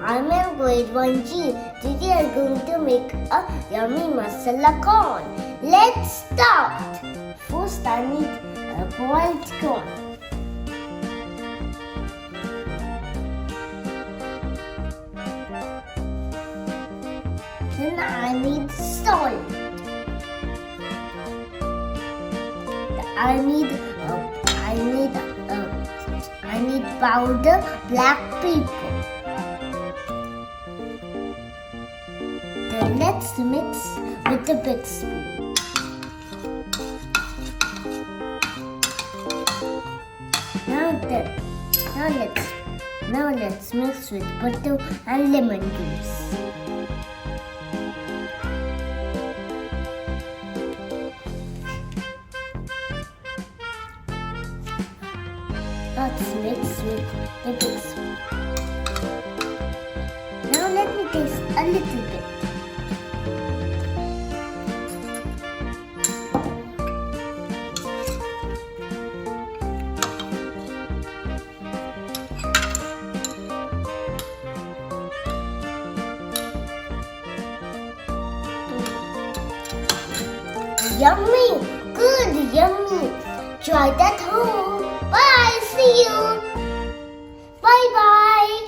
I'm in grade 1G. Today I'm going to make a yummy masala corn. Let's start. First I need a boiled corn. Then I need salt. I need powder black pepper. Then let's mix with a big spoon. Now let's mix with butter and lemon juice. Let's mix with the big spoon. Now let me taste a little bit. Yummy! Good, yummy! Try that home. Bye, see you. Bye bye.